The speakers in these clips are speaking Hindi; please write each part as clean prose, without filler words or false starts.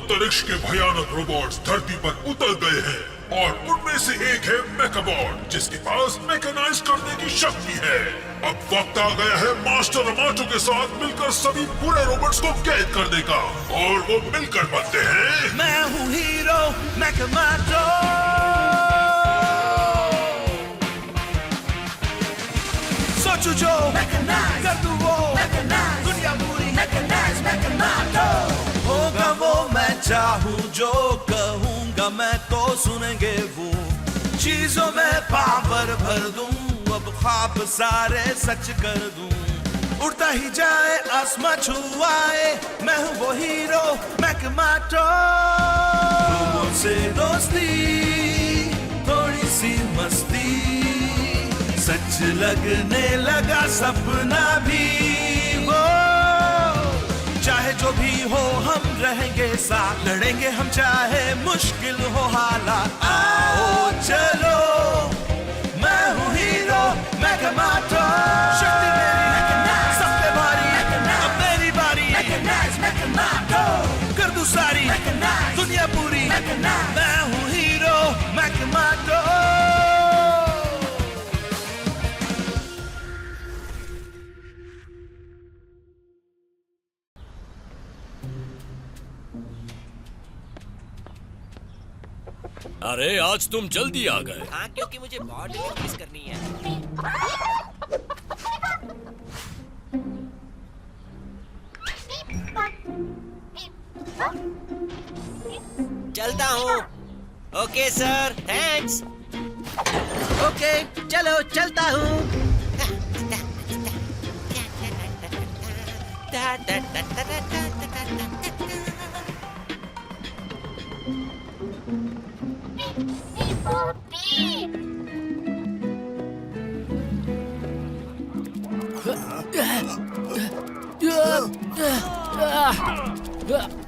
अंतरिक्ष के भयानक रोबोट्स धरती पर उतर गए हैं और उनमें से एक है मेकाबॉट, जिसके पास मैकेनाइज करने की शक्ति है। अब वक्त आ गया है मास्टर अमाटो के साथ मिलकर सभी बुरे रोबोट्स को कैद करने का, और वो मिलकर बनते हैं मैं हूँ हीरो मैकामाटो। सोचू जो कर दूं वो दुनिया पूरी मैकामाटो। होगा वो मैं चाहूँ जो कहूँगा मैं तो सुनेंगे वो। चीजों में पावर भर दूं, अब ख्वाब सारे सच कर दूं। उड़ता ही जाए आसमां छुआए, मैं हूँ वो हीरो मैकामाटो। लोगों से दोस्ती थोड़ी सी मस्ती, सच लगने लगा सपना भी वो। चाहे जो भी हो हम रहेंगे साथ, लड़ेंगे हम चाहे मुश्किल हो हालात। आओ चलो मैं हूँ हीरो मैकामाटो। शक्ति मेरी सब पे भारी, अब मेरी बारी। कर दूं सारी दुनिया पूरी, मैं हूँ हीरो मैकामाटो। अरे आज तुम जल्दी आ गए। हाँ, क्योंकि मुझे बहुत डिलीवरीज करनी है। चलता हूँ। Okay sir, thanks. ओके चलो चलता हूँ।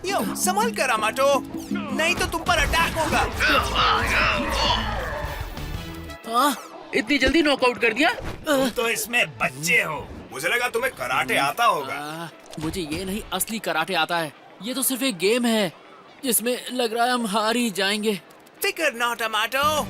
यो संभल कर अमाटो, नहीं तो तुम पर अटैक होगा। इतनी जल्दी नॉकआउट कर दिया? तुम तो इसमें बच्चे हो, मुझे लगा तुम्हें कराटे आता होगा। मुझे ये नहीं असली कराटे आता है। ये तो सिर्फ एक गेम है जिसमें लग रहा है हम हार ही जाएंगे। फिकर नॉट अमाटो।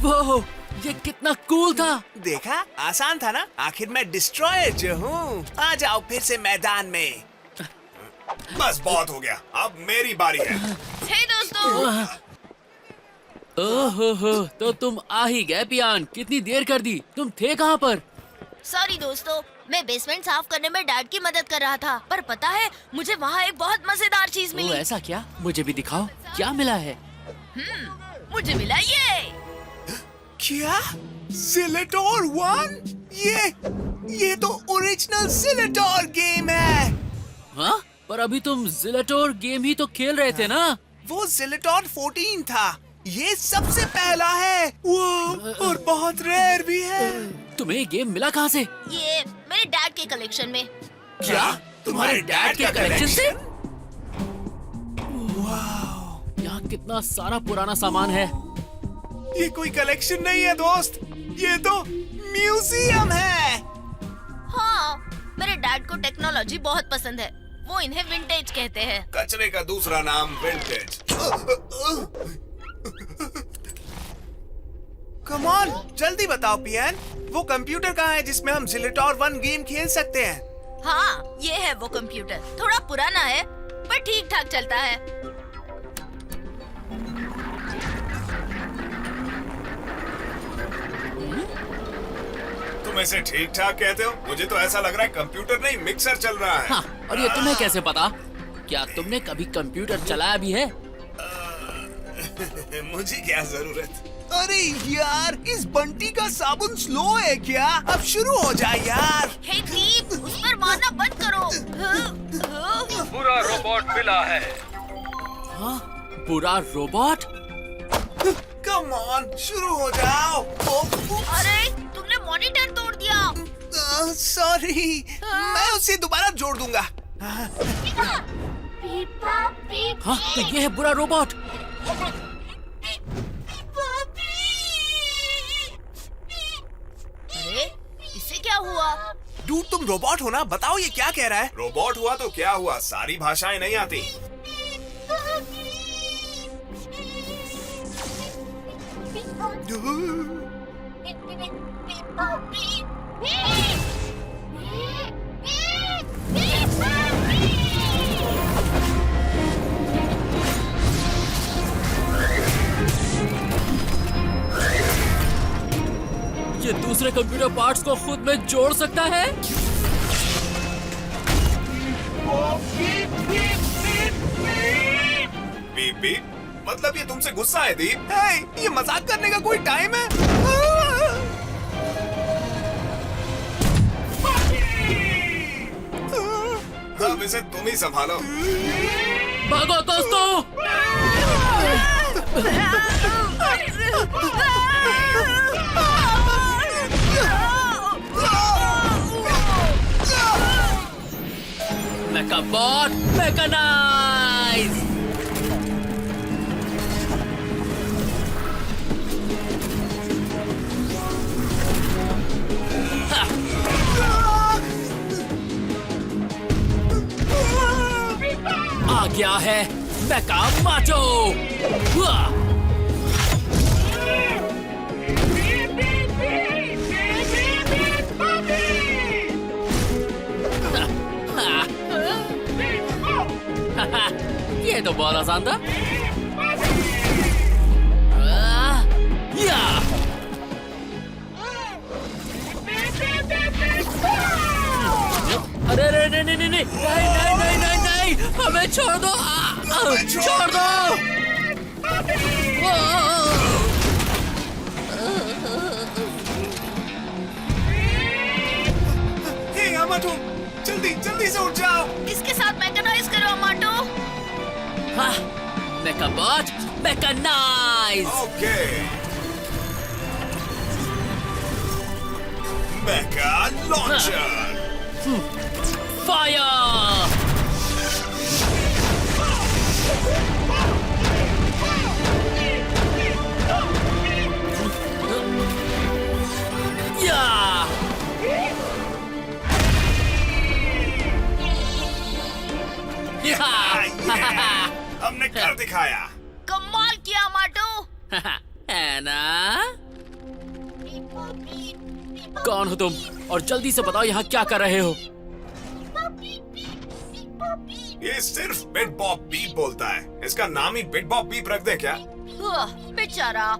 वो ये कितना कूल था। देखा, आसान था ना। आखिर मैं डिस्ट्रॉयर जो हूँ। आ जाओ फिर से मैदान में। बस बहुत हो गया, अब मेरी बारी है। हे दोस्तों, ओहो तो तुम आ ही गए पियान। कितनी देर कर दी, तुम थे कहाँ पर? सॉरी दोस्तों, मैं बेसमेंट साफ करने में डैड की मदद कर रहा था, पर पता है मुझे वहाँ एक बहुत मजेदार चीज ओ, मिली। ऐसा क्या? मुझे भी दिखाओ, क्या मिला है? मुझे मिला ये। क्या? ज़िलेटोर 1? ये तो ओरिजिनल ज़िलेटोर गेम है। हाँ? पर अभी तुम ज़िलेटोर गेम ही तो खेल रहे थे ना? वो ज़िलेटोर 14 था। ये सबसे पहला है वो, और बहुत रेयर भी है। तुम्हें ये गेम मिला कहाँ से? ये मेरे डैड के कलेक्शन में। क्या? तुम्हारे डैड के कलेक्शन से? यहाँ कितना सारा पुराना सामान है। ये कोई कलेक्शन नहीं है दोस्त, ये तो म्यूजियम है। हाँ, मेरे डैड को टेक्नोलॉजी बहुत पसंद है। वो इन्हें विंटेज कहते हैं। कचरे का दूसरा नाम विंटेज। कम ऑन, जल्दी बताओ पियान, वो कंप्यूटर कहाँ है जिसमें हम ज़िलेटोर 1 गेम खेल सकते हैं? हाँ, ये है वो कंप्यूटर। थोड़ा पुराना है पर ठीक ठाक चलता है। तुम ऐसे ठीक ठाक कहते हो, मुझे तो ऐसा लग रहा है कंप्यूटर नहीं मिक्सर चल रहा है। हाँ, और ये तुम्हें कैसे पता? क्या तुमने कभी कंप्यूटर चलाया भी है? मुझे क्या जरूरत? अरे यार, इस बंटी का साबुन स्लो है क्या? अब शुरू हो जाए यार। हे दीप, उस पर मारना बंद करो। बुरा रोबोट मिला है। हाँ? बुरा रोबोट? कम ऑन, शुरू हो जाओ। अरे, तुमने मॉनिटर तोड़ दिया। सॉरी, मैं उसे दोबारा जोड़ दूंगा। हाँ, तो ये है बुरा रोबोट। क्या हुआ? डूड तुम रोबोट हो ना, बताओ ये क्या कह रहा है? रोबोट हुआ तो क्या हुआ, सारी भाषाएं नहीं आती। ये दूसरे कंप्यूटर पार्ट्स को खुद में जोड़ सकता है? बीप बीप, मतलब ये तुमसे गुस्सा है दीप? हे, ये मजाक करने का कोई टाइम है? अब इसे तुम ही संभालो। भागो दोस्तों! मेकाबॉट मैकेनाइज! आ गया है मेका माचो! ये तो बहुत आसान था। या! अरे नहीं नहीं नहीं नहीं नहीं नहीं नहीं नहीं, हमें छोड़ दो, छोड़ दो! हे अमाटो, जल्दी जल्दी से उठ जाओ। इसके साथ मैकेनाइज करो अमाटो। मेकाबॉट मैकेनाइज! ओके। मेका लॉन्चर। फायर! या! हमने कर दिखाया। कमाल किया अमाटो। है ना? कौन हो तुम? और जल्दी से बताओ यहाँ क्या कर रहे हो? ये सिर्फ बिट बॉप बीप बोलता है। इसका नाम ही बिट बॉप बीप रख दे क्या? बेचारा,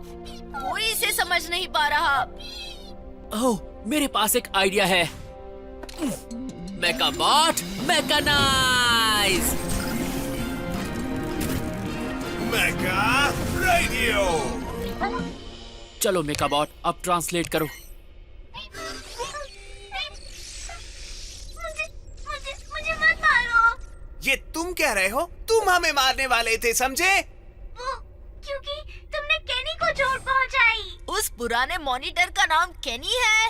कोई इसे समझ नहीं पा रहा। ओह, मेरे पास एक आइडिया है। मेकाबॉट मैकेनाइज! मेका रेडियो। चलो मेकाबॉट, अब ट्रांसलेट करो। मुझे मत मारो। ये तुम कह रहे हो? तुम हमें मारने वाले थे, समझे? क्योंकि तुमने केनी को चोट पहुंचाई। उस पुराने मॉनिटर का नाम केनी है?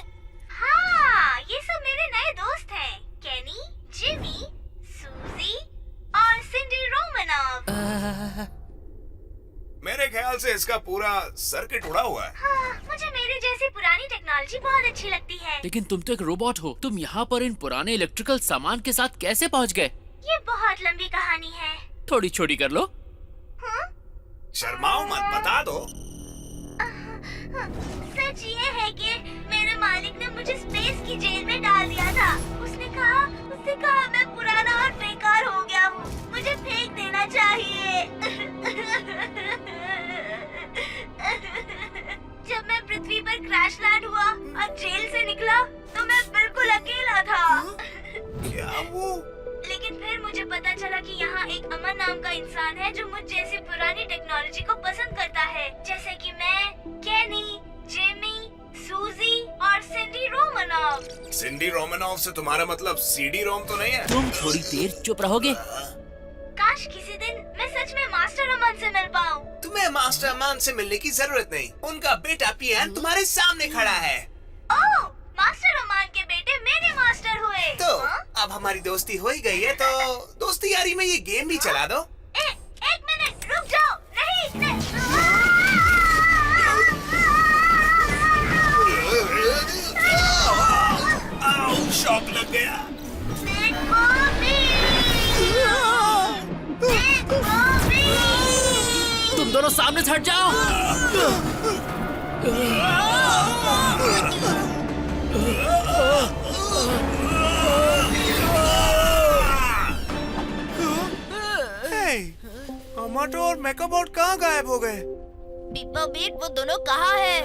हाँ, ये सब मेरे नए दोस्त हैं। केनी, जिमी, सूजी और सिंडी रोमनोव। मेरे ख्याल से इसका पूरा सर्किट उड़ा हुआ है। हाँ, मुझे मेरी जैसी पुरानी टेक्नोलॉजी बहुत अच्छी लगती है। लेकिन तुम तो एक रोबोट हो, तुम यहाँ पर इन पुराने इलेक्ट्रिकल सामान के साथ कैसे पहुँच गए? ये बहुत लंबी कहानी है। थोड़ी छोटी कर लो। शर्माओ मत, बता दो। सच ये है कि मेरे मालिक ने मुझे स्पेस की जेल में डाल दिया था। उसने कहा मैं पुराना और बेकार हो गया हूँ, मुझे फेंक देना चाहिए। जब मैं पृथ्वी पर क्रैश लैंड हुआ और जेल से निकला तो मैं बिल्कुल अकेला था। क्या वो? लेकिन फिर मुझे पता चला कि यहाँ एक अमन नाम का इंसान है जो मुझ जैसी पुरानी टेक्नोलॉजी को पसंद करता है, जैसे कि मैं, केनी, जेमी, सूजी और सिंडी रोमनोव। सिंडी रोमनोव से तुम्हारा मतलब सीडी रोम तो नहीं है? तुम थोड़ी देर चुप रहोगे? काश किसी दिन मैं सच में मास्टर अमन से मिल पाऊँ। तुम्हें मास्टर अमान से मिलने की जरूरत नहीं। उनका बेटा पियान तुम्हारे सामने खड़ा है। ओह, मास्टर अमान के बेटे मेरे मास्टर हुए। तो हाँ? अब हमारी दोस्ती हो ही गई है, तो दोस्ती यारी में ये गेम भी चला दो। एक मिनट रुक जाओ। नहीं। सामने से हट जाओ। अमाटो और मेकाबॉट कहाँ गायब हो गए? बीपो बीट वो दोनों कहाँ है?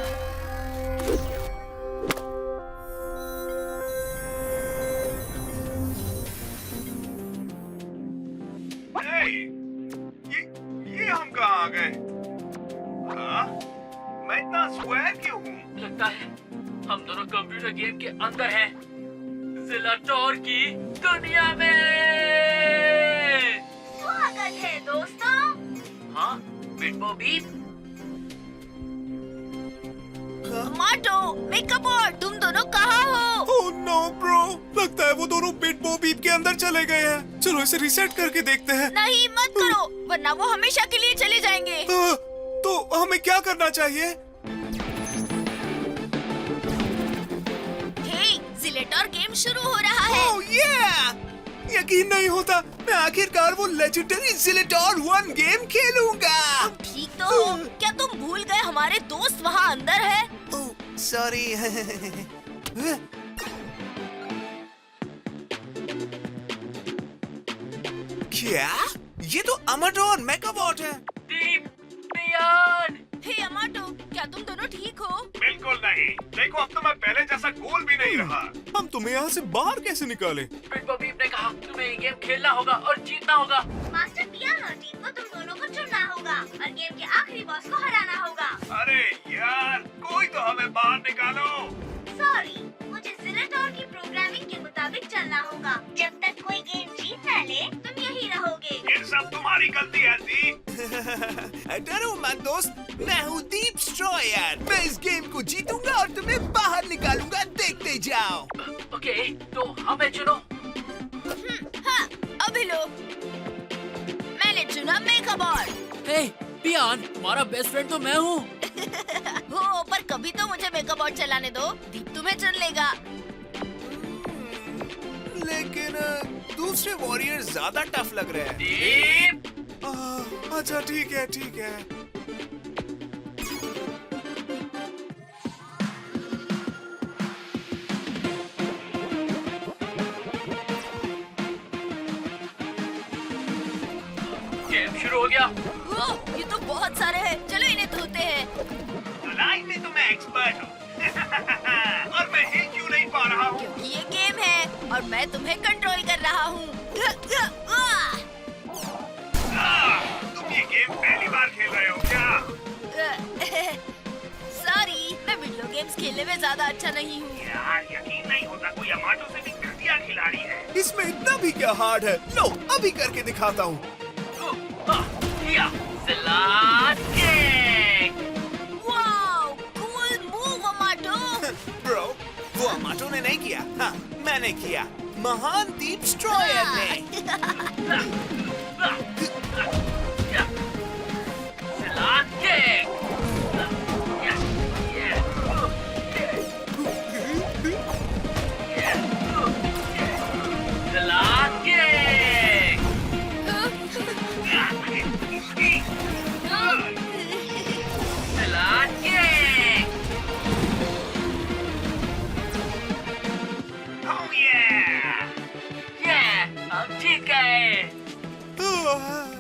ये हम कहाँ आ गए? हाँ? मैं इतना स्क्वायर क्यों हूँ? लगता है हम दोनों कंप्यूटर गेम के अंदर हैं, ज़िलाटोर की दुनिया में। स्वागत है दोस्तों। हाँ, बिटबो बीप। माटो, मेकाबॉट, तुम दोनों कहाँ हो? ओह नो ब्रो, लगता है वो दोनों बिटबो बीप के अंदर चले गए हैं। चलो इसे रीसेट करके देखते हैं। नहीं मत करो, वरना वो हमेशा के लिए चले जाएंगे। तो हमें क्या करना चाहिए? हे, ज़िलेटोर गेम शुरू हो रहा है। ओह ये! यकीन नहीं होता, मैं आखिरकार वो लेजेंडरी ज़िलेटोर 1 गेम खेलूंगा। ठीक तो हो, क्या तुम भूल गए हमारे दोस्त वहाँ अंदर है? Oh sorry. क्या? ये तो अमाटो और मेकाबॉट है। दीप, बियान। हे अमाटो, क्या तुम दोनों ठीक हो? बिल्कुल नहीं। देखो अब तो मैं पहले जैसा कूल भी नहीं रहा। हम तुम्हें यहाँ से बाहर कैसे निकाले? बिटबो बीप ने कहा तुम्हें ये गेम खेलना होगा और जीतना होगा। मास्टर पियानो टीम को तुम दोनों को चुनना होगा और गेम के आखिरी बॉस को हराना होगा। अरे यार, कोई तो हमें बाहर निकालो। सॉरी, मुझे ज़िलेटोर की प्रोग्रामिंग के मुताबिक चलना होगा। जब तक कोई गेम जीत न ले, तुम यही रहोगे। ये सब तुम्हारी गलती है दीप। डरो मत दोस्त, मैं हूँ दीप स्ट्रॉयर। मैं इस गेम को जीतूंगा और तुम्हें बाहर निकालूंगा, देखते जाओ। ओके, तो हमें चुनो। हाँ, अभी लो। मैंने चुना मेकाबॉट। हे, बियान, तुम्हारा बेस्ट फ्रेंड तो मैं हूँ। हो, पर कभी तो मुझे मेकाबॉट चलाने दो। दीप तुम्हें चुन लेगा। लेकिन दूसरे वॉरियर ज्यादा टफ लग रहे हैं। दीप, अच्छा ठीक है ठीक है। गेम शुरू हो गया। ओह, ये तो बहुत सारे हैं। चलो इन्हें धोते हैं। धुलाई में तो मैं एक्सपर्ट हूँ। और मैं हिल क्यों नहीं पा रहा हूँ? क्योंकि ये गेम है और मैं तुम्हें कंट्रोल कर रहा हूँ। तुम ये गेम पहली बार खेल रहे हो क्या? सॉरी, मैं वीडियो गेम्स खेलने में ज्यादा अच्छा नहीं हूँ। यार यकीन नहीं होता, कोई अमाटो से भी घटिया खिलाड़ी है। इसमें इतना भी क्या हार्ड है? लो अभी करके दिखाता हूँ। Wow, cool move Amato. Bro, वो अमाटो ने नहीं किया, हाँ मैंने किया। महान दीप स्ट्रॉयर ने।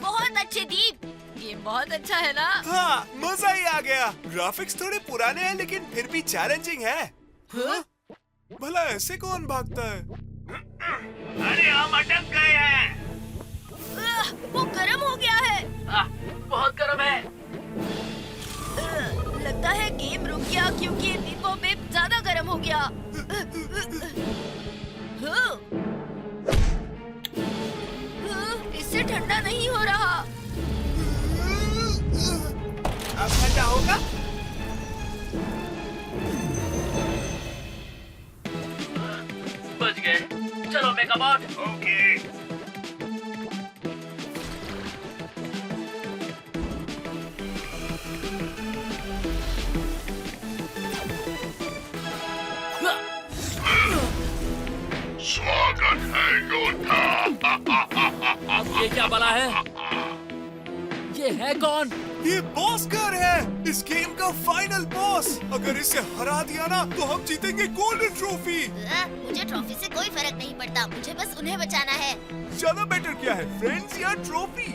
बहुत अच्छे दीप, गेम बहुत अच्छा है ना? हाँ मजा ही आ गया। ग्राफिक्स थोड़े पुराने हैं लेकिन फिर भी चैलेंजिंग है। हाँ? भला ऐसे कौन भागता है? अरे हम अटक गए हैं। वो गर्म हो गया है। बहुत गर्म है। लगता है गेम रुक गया क्योंकि बीपो बीप ज्यादा गर्म हो गया। इससे ठंडा नहीं हो रहा। अब ठंडा होगा? बच गए। चलो मेकाबॉट। ओके। स्वागत है योद्धा। अब ये क्या बला है? ये है कौन? ये बॉस्कर है, इस गेम का फाइनल बॉस। अगर इसे हरा दिया ना तो हम जीतेंगे गोल्डन ट्रॉफी। मुझे ट्रॉफी से कोई फर्क नहीं पड़ता, मुझे बस उन्हें बचाना है। ज्यादा बेटर क्या है, फ्रेंड्स या ट्रॉफी?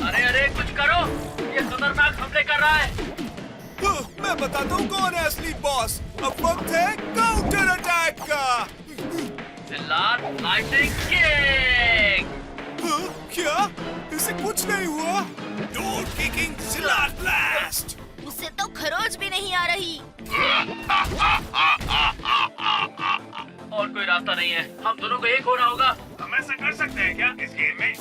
अरे अरे कुछ करो, ये खतरनाक हमले कर रहा है। मैं बताता हूँ कौन है असली बॉस। अब वक्त है काउंटर अटैक का। Silar lightning kick. क्या? इसे कुछ नहीं हुआ? Door kicking Silar blast. उससे तो खरोच भी नहीं आ रही। और कोई रास्ता नहीं है, हम दोनों को एक होना होगा। हम ऐसा कर सकते हैं क्या इस गेम में?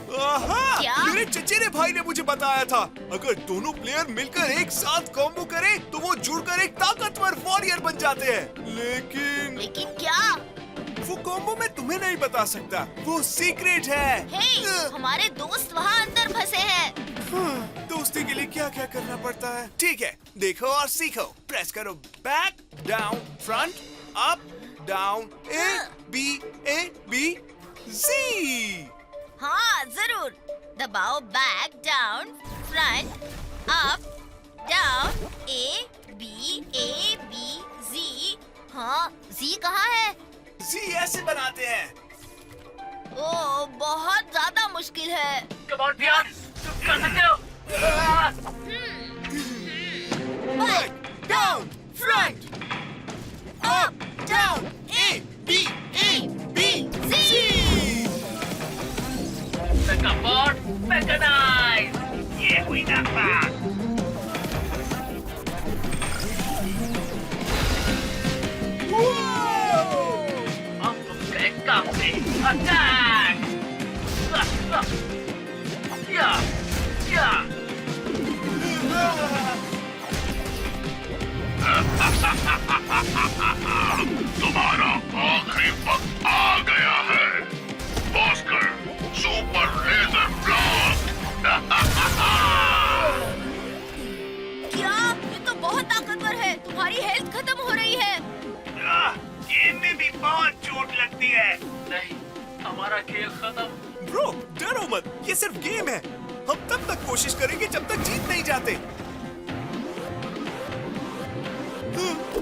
क्या? मेरे चचेरे भाई ने मुझे बताया था, अगर दोनों प्लेयर मिलकर एक साथ कॉम्बो करें तो वो जुड़कर एक ताकतवर वॉरियर बन जाते हैं। लेकिन क्या? वो कॉम्बो मैं तुम्हें नहीं बता सकता, वो सीक्रेट है। हे, हमारे दोस्त वहाँ अंदर फंसे हैं। दोस्ती के लिए क्या क्या करना पड़ता है? ठीक है, देखो और सीखो। प्रेस करो back, down, front, up, down, A B Z। हाँ जरूर, दबाओ back, down, front, up, down, A B Z। हाँ, Z कहाँ है? जी ऐसे बनाते हैं। ओ, बहुत ज्यादा मुश्किल है। कम ऑन पियान, तुम कर सकते हो। Back, down, front, up, down, A B Z। Megabot mechanise. ये हुई ना बात। अब तुम गए काम से। अटैक। या तुम्हारा आखिरी वक्त आ गया है, बॉस्कर। Super laser blast. क्या? ये तो बहुत ताकतवर है। तुम्हारी हेल्थ खत्म हो रही है। गेम में भी बहुत चोट लगती है। नहीं, हमारा खेल खत्म। ब्रो डरो मत, ये सिर्फ गेम है। हम तब तक कोशिश करेंगे जब तक जीत नहीं जाते।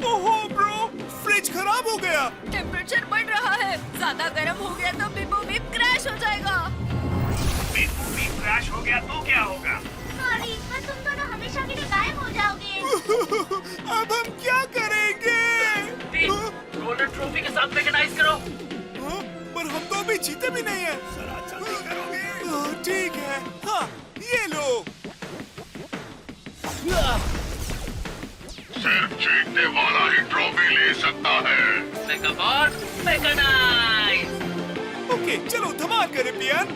ओहो ब्रो, फ्रिज खराब हो गया। टेम्परेचर बढ़ रहा है, ज्यादा गर्म हो गया तो बिबो बीप क्रैश हो जाएगा। बिबो बीप क्रैश हो गया तो क्या होगा? सॉरी, पर तुम दोनों हमेशा के लिए गायब हो जाओगे। अब हम क्या करेंगे? गोल्डन ट्रॉफी के साथ मैकेनाइज करो। पर हम तो अभी जीते भी नहीं है। जरा जल्दी करोगे? ठीक है, हाँ ये लो। सिर्फ जीतने वाला ही ट्रॉफी ले सकता है। मेगाबॉट मैकेनाइज। ओके चलो धमाल करें पियान।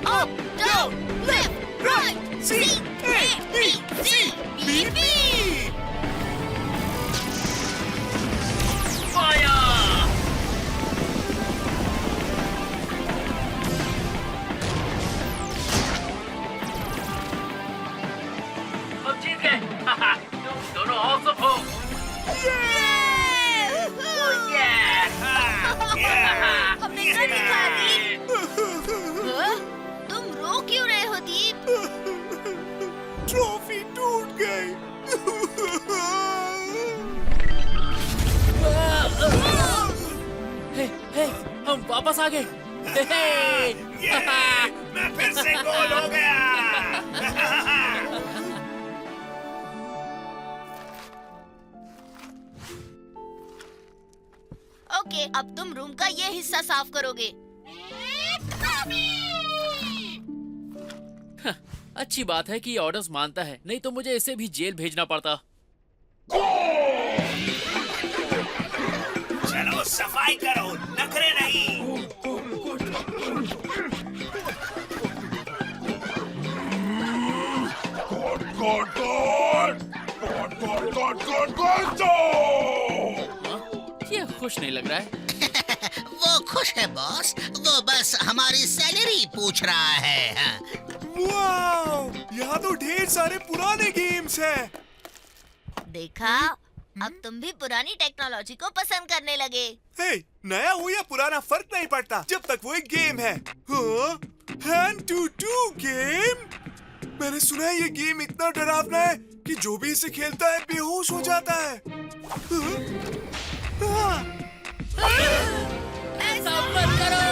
Up, down, left, right, C A B C B B। Fire. हम जीत गए। तुम दोनों ऑसम हो। हमने कर दिखा दीप। तुम रो क्यों रहे हो दीप? ट्रॉफी टूट गई। हे, हम वापस आ गए। मैं फिर से गोल हो गया। ओके, अब तुम रूम का ये हिस्सा साफ करोगे। अच्छी बात है कि ऑर्डर्स मानता है, नहीं तो मुझे इसे भी जेल भेजना पड़ता। चलो सफाई करो, नखरे नहीं। ये खुश नहीं लग रहा है। वो खुश है बॉस, वो बस हमारी सैलरी पूछ रहा है। वाह, यहाँ तो ढेर सारे पुराने गेम्स हैं। देखा, अब तुम भी पुरानी टेक्नोलॉजी को पसंद करने लगे। हे, नया हो या पुराना फर्क नहीं पड़ता जब तक वो एक गेम है। Hand to to game. मैंने सुना है ये गेम इतना डरावना है कि जो भी इसे खेलता है बेहोश हो जाता है। ऐसा मत करो।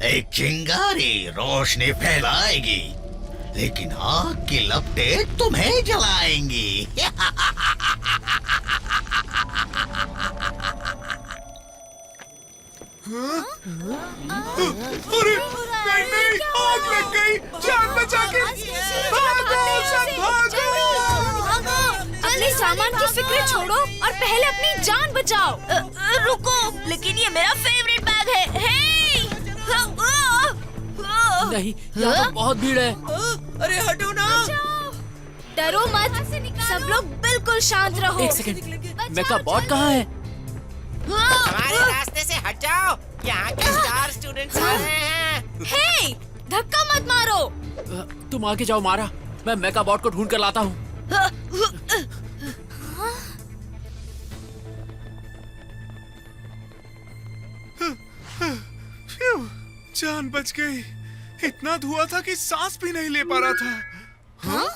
एक चिंगारी रोशनी फैलाएगी, लेकिन आग की लपटें तुम्हें जलाएंगी। अरे नहीं नहीं, आग लग गई। जान बचा के भागो, सब भागो। अपने सामान की फिक्र छोड़ो और पहले अपनी जान बचाओ। रुको, लेकिन ये मेरा फेवरेट बैग है। हे! नहीं, यहाँ तो बहुत भीड़ है। अरे हटो ना। डरो मत, सब लोग बिल्कुल शांत रहो। एक सेकंड, मेका बॉट कहाँ है? हमारे रास्ते से हट जाओ, यहाँ के स्टार स्टूडेंट्स आ रहे हैं। हे! धक्का मत मारो। तुम आगे जाओ मारा, मैं मेका बॉट को ढूंढ कर लाता हूँ। जान बच गई। इतना धुआं था कि सांस भी नहीं ले पा रहा था। हाँ?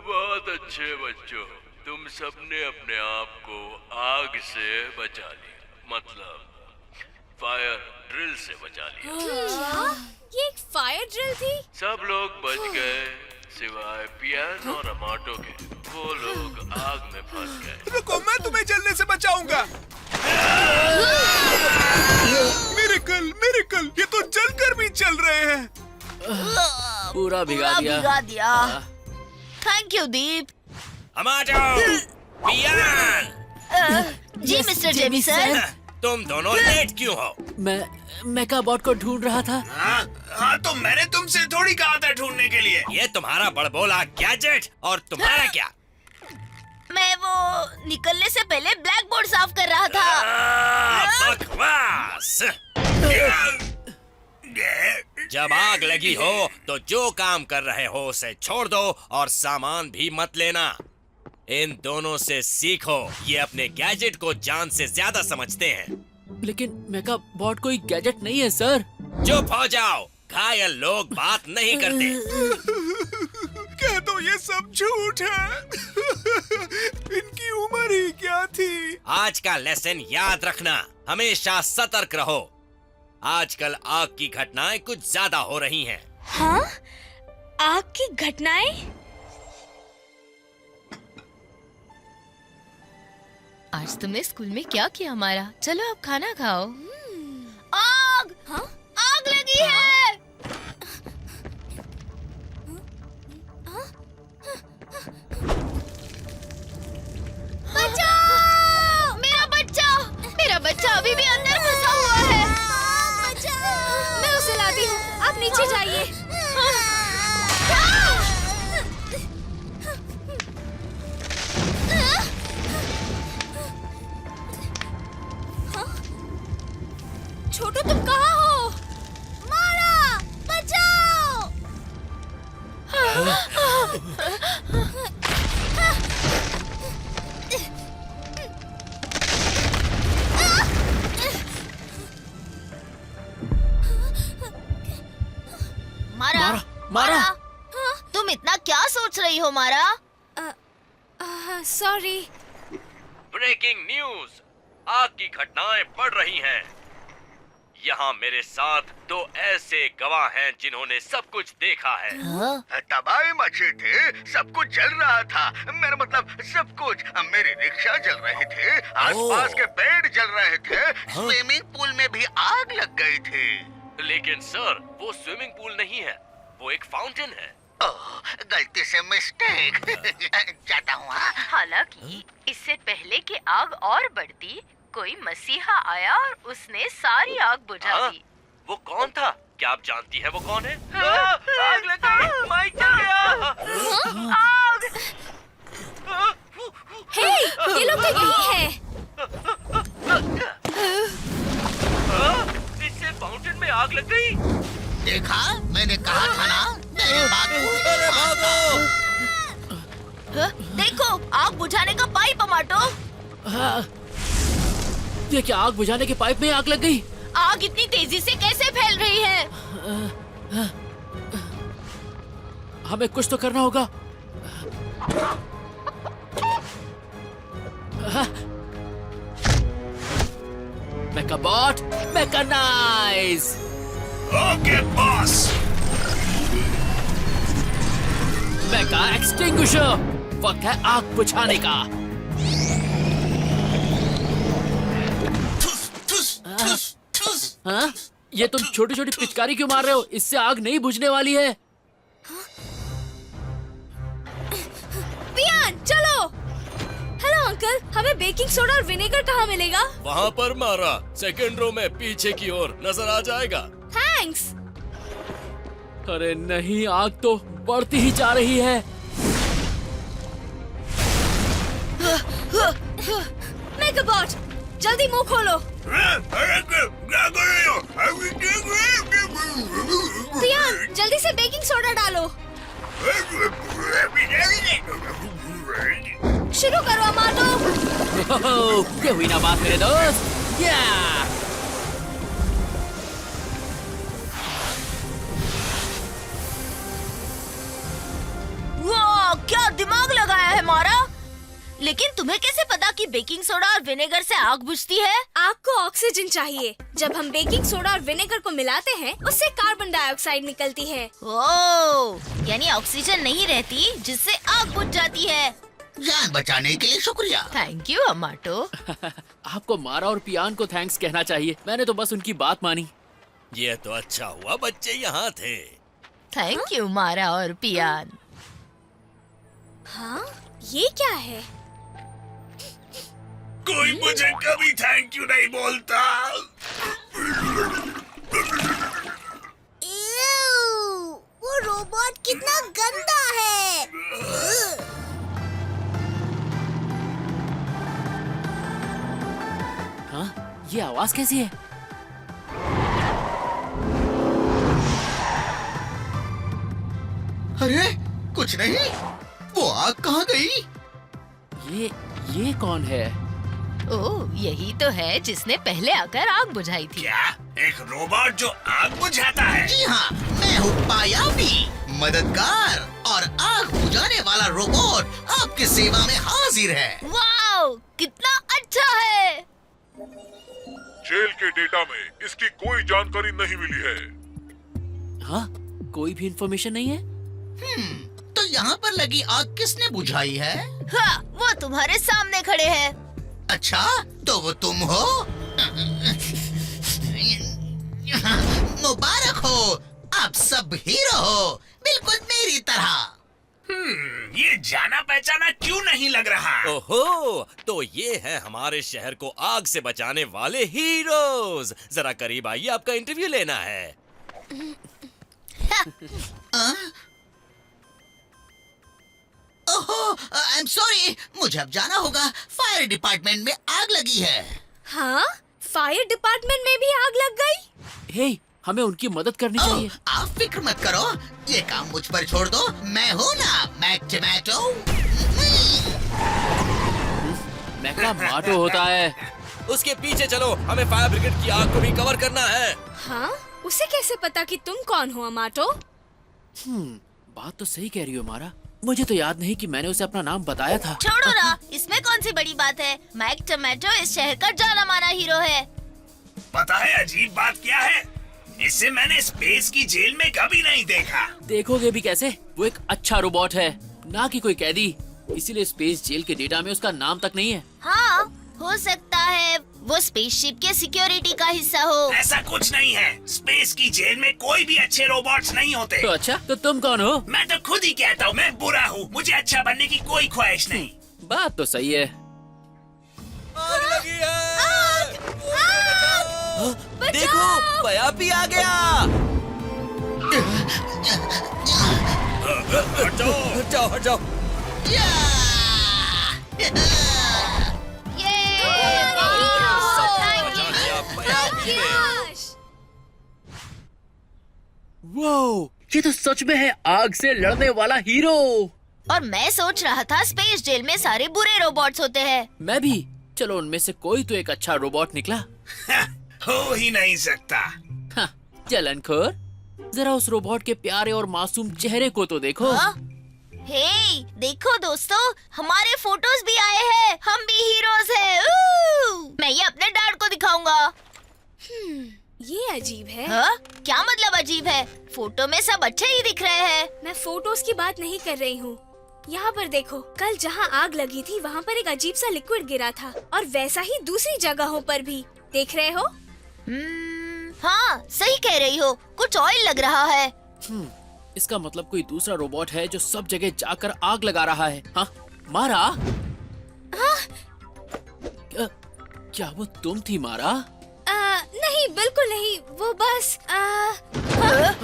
बहुत अच्छे बच्चों, तुम सबने अपने आप को आग से बचा लिया, मतलब फायर ड्रिल से बचा लिया। ये एक फायर ड्रिल थी? सब लोग बच गए सिवाय पियानो और अमाटो के। वो लोग आग में फंस गए। रुको, मैं तुम्हें जलने से बचाऊंगा। मिरेकल, मिरेकल, ये तो जलकर भी चल रहे हैं। पूरा भिगा दिया। Thank you Deep. अमाटो, पियान, जी मिस्टर जेमी सर। तुम दोनों लेट क्यों हो? मैं मेका बॉट को ढूंढ रहा था। हाँ, तो मैंने तुमसे थोड़ी कहा था ढूंढने के लिए। ये तुम्हारा बड़बोला गैजेट और तुम्हारा क्या? मैं वो निकलने से पहले ब्लैक बोर्ड साफ कर रहा था। बकवास। जब आग लगी हो तो जो काम कर रहे हो उसे छोड़ दो और सामान भी मत लेना। इन दोनों से सीखो, ये अपने गैजेट को जान से ज्यादा समझते हैं। लेकिन मेका बॉट कोई गैजेट नहीं है सर। चुप हो जाओ, घायल लोग बात नहीं करते। कह दो ये सब झूठ है। इनकी उम्र ही क्या थी? आज का लेसन याद रखना, हमेशा सतर्क रहो। आजकल आग की घटनाएं कुछ ज्यादा हो रही हैं। हाँ? आग की घटनाएं? आज तुमने स्कूल में क्या किया हमारा? चलो अब खाना खाओ। आग! हाँ? आग लगी है! बचाओ! मेरा बच्चा अभी भी अंदर फंसा हुआ है। मैं उसे लाती हूँ, आप नीचे जाइए। छोटू, तुम कहाँ हो? मारा! बचाओ! मारा। तुम इतना क्या सोच रही हो मारा? सॉरी। ब्रेकिंग न्यूज, आग की घटनाएं बढ़ रही हैं। यहाँ मेरे साथ दो ऐसे गवाह हैं जिन्होंने सब कुछ देखा है। तबाही मची थी, सब कुछ जल रहा था। मेरा मतलब सब कुछ। मेरे रिक्शा जल रहे थे, आसपास के पेड़ जल रहे थे, स्विमिंग पूल में भी आग लग गई थी। लेकिन सर, वो स्विमिंग पूल नहीं है, वो एक फाउंटेन है। ओह, गलती से मिस्टेक। जाता हूँ। हालांकि इससे पहले कि आग और बढ़ती, कोई मसीहा आया और उसने सारी आग बुझा दी। वो कौन था? क्या आप जानती हैं वो कौन है? आग लग गई, माइक जल गया। आग! हे, ये लोग तो यही हैं। इससे फाउंटेन में आग लग गई। देखा, मैंने कहा था ना। अरे भागो! देखो, आग बुझाने का पाइप अमाटो। ये क्या आग बुझाने के पाइप में आग लग गई? आग इतनी तेजी से कैसे फैल रही है? हमें कुछ तो करना होगा। Mechabot, mechanise. Okay boss. Mecha extinguisher, वक्त है आग बुझाने का। हाँ? ये तुम छोटी छोटी पिचकारी क्यों मार रहे हो? इससे आग नहीं बुझने वाली है। पियान, चलो। हेलो अंकल, हमें बेकिंग सोडा और विनेगर कहाँ मिलेगा? वहाँ पर मारा, सेकंड रो में पीछे की ओर नजर आ जाएगा। थैंक्स। अरे नहीं, आग तो बढ़ती ही जा रही है। मेगाबॉट, जल्दी मुंह खोलो। पियान, जल्दी से बेकिंग सोडा डालो। शुरू करो अमाटो। ये हुई ना बात मेरे दोस्त। या वाह, क्या दिमाग लगाया है मारा। लेकिन तुम्हें कैसे पता कि बेकिंग सोडा और विनेगर से आग बुझती है? आग को ऑक्सीजन चाहिए। जब हम बेकिंग सोडा और विनेगर को मिलाते हैं, उससे कार्बन डाइऑक्साइड निकलती है। ओह, यानी ऑक्सीजन नहीं रहती, जिससे आग बुझ जाती है। जान बचाने के लिए शुक्रिया। Thank you Amato. आपको मारा और पियान को थैंक्स कहना चाहिए। मैंने तो बस उनकी बात मानी। ये तो अच्छा हुआ बच्चे यहाँ थे। थैंक यू मारा और पियान। हाँ, ये क्या है? कोई मुझे कभी थैंक यू नहीं बोलता। वो रोबोट कितना गंदा है। हाँ, ये आवाज कैसी है? अरे कुछ नहीं, वो आग कहाँ गई? ये कौन है? ओह, यही तो है जिसने पहले आकर आग बुझाई थी। क्या एक रोबोट जो आग बुझाता है? जी हाँ, मैं हूँ पायाबी, मददगार और आग बुझाने वाला रोबोट आपकी सेवा में हाजिर है। वाओ, कितना अच्छा है। जेल के डेटा में इसकी कोई जानकारी नहीं मिली है। हाँ, कोई भी इंफॉर्मेशन नहीं है। तो यहाँ पर लगी आग किसने बुझाई है? हाँ, वो तुम्हारे सामने खड़े हैं। अच्छा, तो वो तुम हो? मुबारक हो, आप सब हीरो हो, बिल्कुल मेरी तरह। ये जाना पहचाना क्यों नहीं लग रहा? ओहो, तो ये है हमारे शहर को आग से बचाने वाले हीरोज। जरा करीब आइए, आपका इंटरव्यू लेना है। ओहो, आई एम सॉरी, मुझे अब जाना होगा। फायर डिपार्टमेंट में आग लगी है। हाँ, फायर डिपार्टमेंट में भी आग लग गई। हे, हमें उनकी मदद करनी चाहिए। आप फिक्र मत करो, ये काम मुझ पर छोड़ दो। मैं हूँ ना मैक टोमेटो। मैका माटो होता है। उसके पीछे चलो, हमें फायर ब्रिगेड की आग को भी कवर करना है। हाँ, उसे कैसे पता कि तुम कौन हो अमाटो? बात तो सही कह रही हो मारा। मुझे तो याद नहीं कि मैंने उसे अपना नाम बताया था। छोड़ो ना, इसमें कौन सी बड़ी बात है। मैक टोमेटो इस शहर का जाना माना हीरो है। पता है अजीब बात क्या है? इसे मैंने स्पेस की जेल में कभी नहीं देखा। देखोगे भी कैसे? वो एक अच्छा रोबोट है, ना कि कोई कैदी। इसीलिए स्पेस जेल के डेटा में उसका नाम तक नहीं है। हाँ, हो सकता है वो स्पेसशिप के सिक्योरिटी का हिस्सा हो। ऐसा कुछ नहीं है। स्पेस की जेल में कोई भी अच्छे रोबोट्स नहीं होते। तो अच्छा, तो तुम कौन हो? मैं तो खुद ही कहता हूँ मैं बुरा हूँ। मुझे अच्छा बनने की कोई ख्वाहिश नहीं। बात तो सही है। आग लगी है। देखो, पयापी आ गया। हटाओ, हटाओ। वाओ, ये तो सच में है आग से लड़ने वाला हीरो। और मैं सोच रहा था स्पेस जेल में सारे बुरे रोबोट्स होते हैं। मैं भी। चलो उनमें से कोई तो एक अच्छा रोबोट निकला। हो ही नहीं सकता। हाँ, जलनखोर, जरा उस रोबोट के प्यारे और मासूम चेहरे को तो देखो। हाँ? हे, देखो दोस्तों, हमारे फोटोज भी आए हैं। हम भी हीरोज हैं। मैं ये अपने डैड को दिखाऊंगा। ये अजीब है। हाँ? क्या मतलब अजीब है? फोटो में सब अच्छे ही दिख रहे हैं। मैं फोटोज की बात नहीं कर रही हूँ। यहाँ पर देखो, कल जहाँ आग लगी थी वहाँ पर एक अजीब सा लिक्विड गिरा था, और वैसा ही दूसरी जगहों पर भी। देख रहे हो? हाँ, सही कह रही हो। कुछ ऑयल लग रहा है। इसका मतलब कोई दूसरा रोबोट है जो सब जगह जाकर आग लगा रहा है। हाँ, मारा? हाँ? क्या वो तुम थी मारा? नहीं, बिल्कुल नहीं। वो बस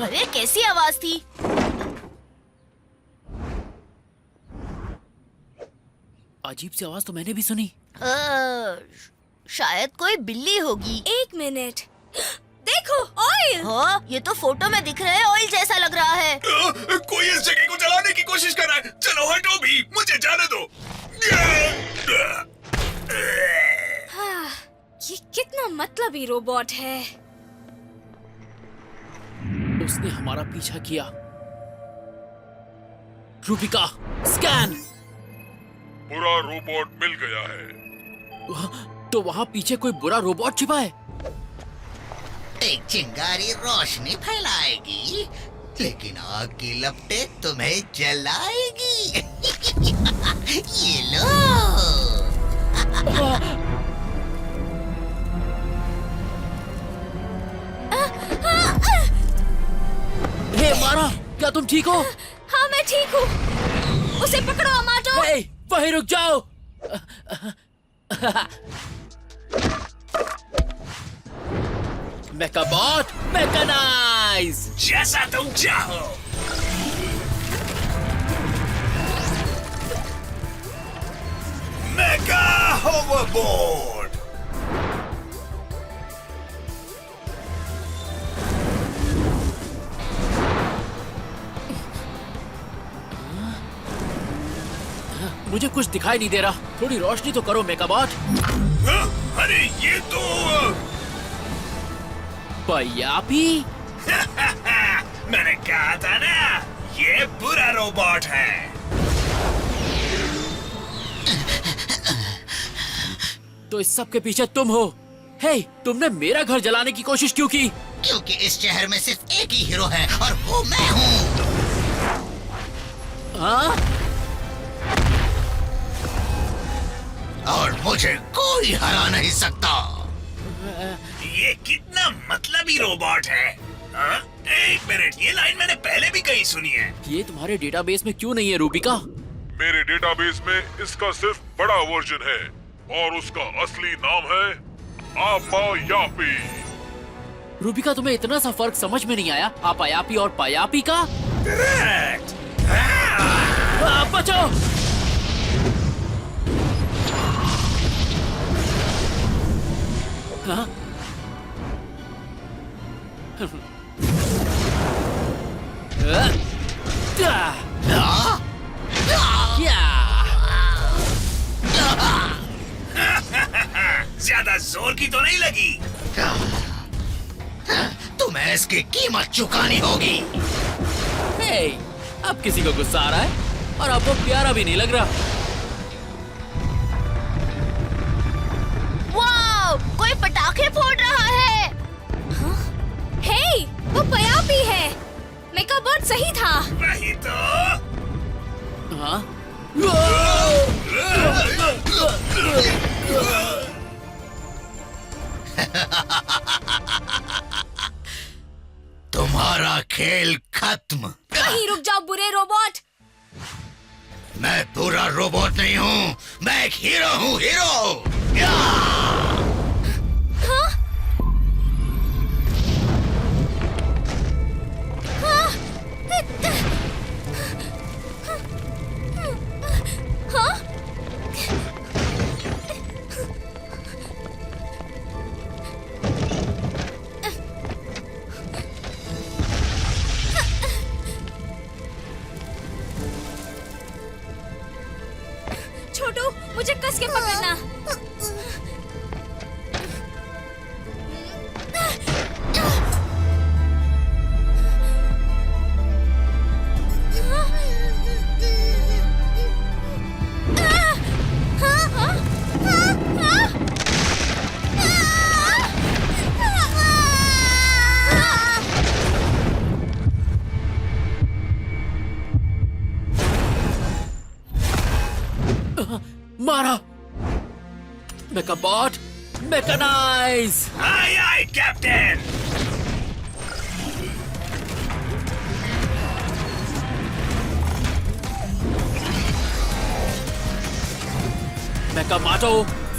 अरे कैसी आवाज थी? अजीब सी आवाज तो मैंने भी सुनी। शायद कोई बिल्ली होगी। एक मिनट, देखो ऑयल। हाँ, ये तो फोटो में दिख रहा है, ऑयल जैसा लग रहा है। कोई इस जगह को जलाने की कोशिश कर रहा है। चलो हटो भी, मुझे जाने दो। हाँ, ये कितना मतलबी रोबोट है। उसने हमारा पीछा किया। रूबिका, स्कैन। बुरा रोबोट मिल गया है। तो वहाँ पीछे कोई बुरा रोबोट छिपा है। एक चिंगारी रोशनी फैलाएगी, लेकिन आग की लपटें तुम्हें जलाएगी। ये लो। हे मारा, क्या तुम ठीक हो? हाँ, मैं ठीक हूँ। उसे पकड़ो अमाटो। हे, वहीं रुक जाओ। मेकाबॉट, मैकेनाइज। जैसा तुम चाहो। Mega hoverboard. मुझे कुछ दिखाई नहीं दे रहा। थोड़ी रोशनी तो करो मेकाबॉट। अरे ये तो पयापी। मैंने कहा था ना, ये बुरा रोबोट है। तो इस सब के पीछे तुम हो। हे, तुमने मेरा घर जलाने की कोशिश क्यों की? क्योंकि इस शहर में सिर्फ एक ही हीरो है और वो मैं हूँ। हाँ? और मुझे कोई हरा नहीं सकता। ये कितना मतलबी रोबोट है। हाँ? एक मिनट, ये लाइन मैंने पहले भी कहीं सुनी है। ये तुम्हारे डेटाबेस में क्यों नहीं है रूबिका? मेरे डेटाबेस में इसका सिर्फ बड़ा वर्जन है और उसका असली नाम है आपायापी। रूबिका, तुम्हें इतना सा फर्क समझ में नहीं आया? आपायापी और पायापी का? बचो! हाँ? ज्यादा जोर की तो नहीं लगी। तुम्हें इसकी कीमत चुकानी होगी। हे, अब किसी को गुस्सा आ रहा है और आपको प्यारा भी नहीं लग रहा। वाओ, कोई पटाखे फोड़ रहा है। हाँ? हे, वो पयापी है। मेकाबॉट सही था। वही तो। हाँ? तुम्हारा खेल खत्म। कहीं रुक जाओ बुरे रोबोट। मैं बुरा रोबोट नहीं हूँ, मैं एक हीरो हूँ, हीरो। हाँ? हाँ? हाँ? मुझे कस के पकड़ना। मारा। Mechabot, mechanise. आए आए कैप्टन। मेकामाटो,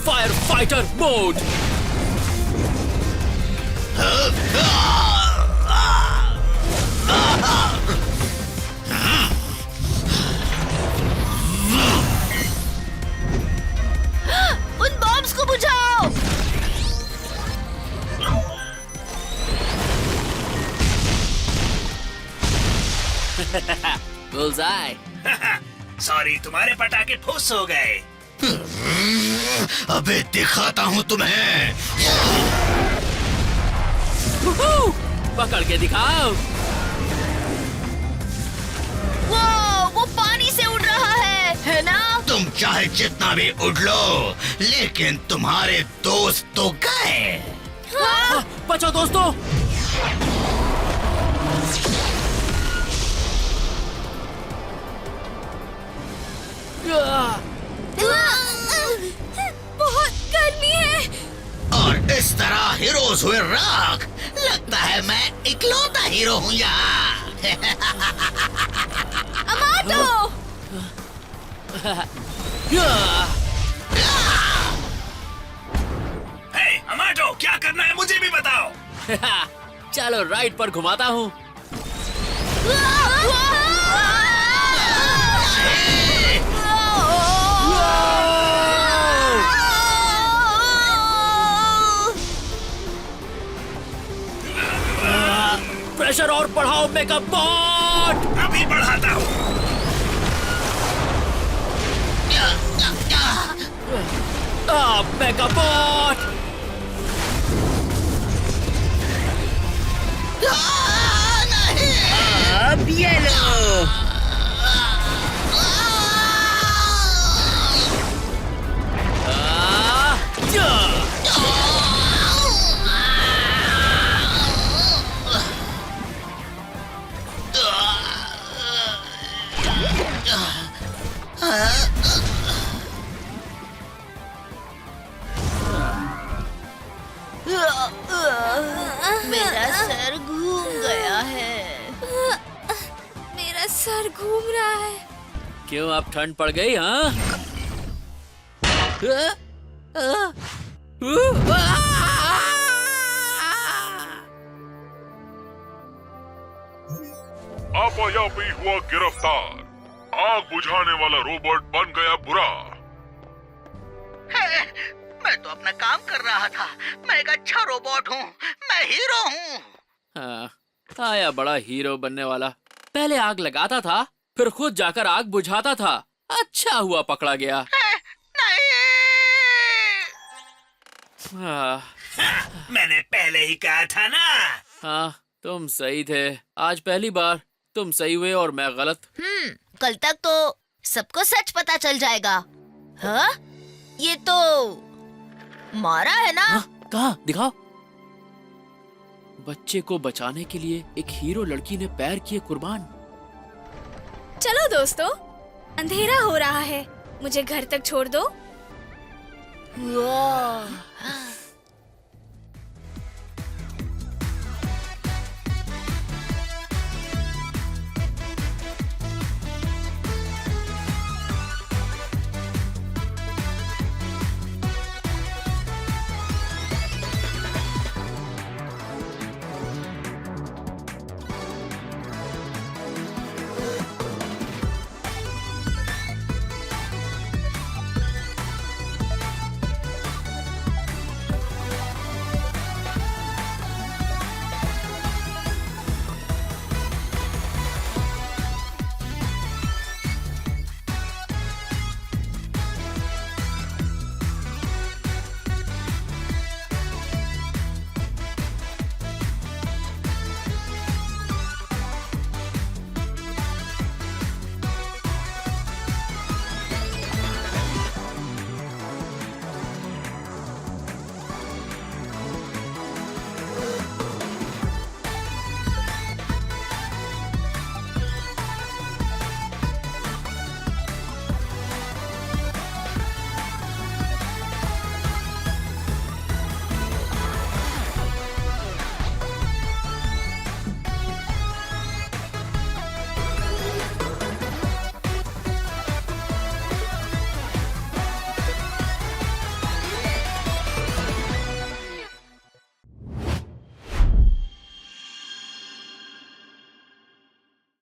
फायर फाइटर मोड। उन बॉम्ब्स को बुझाओ। बुल्सआई। सॉरी, तुम्हारे पटाखे फुस हो गए। अबे दिखाता हूँ तुम्हें। पकड़ के दिखाओ। वो पानी से उड़ रहा है ना? तुम चाहे जितना भी उड़ लो, लेकिन तुम्हारे दोस्त तो गए। हाँ? बचो दोस्तों। बहुत गर्मी है। और इस तरह हीरोज हुए राख। लगता है मैं इकलौता हीरो हूँ यहाँ। अमाटो! हे, अमाटो, क्या करना है मुझे भी बताओ। चलो राइड पर घुमाता हूँ। प्रेशर और बढ़ाओ मेकाबॉट। अभी बढ़ाता हूँ। मेकाबॉट। अब ये लो। मेरा सर घूम गया है। मेरा सर घूम रहा है। क्यों अब ठंड पड़ गई? हाँ, आपायापी हुआ गिरफ्तार। आग बुझाने वाला रोबोट बन गया बुरा। मैं तो अपना काम कर रहा था। मैं एक अच्छा रोबोट हूँ। मैं हीरो हूँ। हाँ, आया बड़ा हीरो बनने वाला। पहले आग लगाता था, फिर खुद जाकर आग बुझाता था। अच्छा हुआ पकड़ा गया। हाँ, मैंने पहले ही कहा था ना। हाँ, तुम सही थे। आज पहली बार तुम सही हुए और मैं गलत। कल तक तो सबको सच पता चल जाएगा। हाँ? ये तो मारा है ना? हाँ, कहाँ? दिखाओ। बच्चे को बचाने के लिए एक हीरो लड़की ने पैर किए कुर्बान। चलो दोस्तों, अंधेरा हो रहा है। मुझे घर तक छोड़ दो। वाह,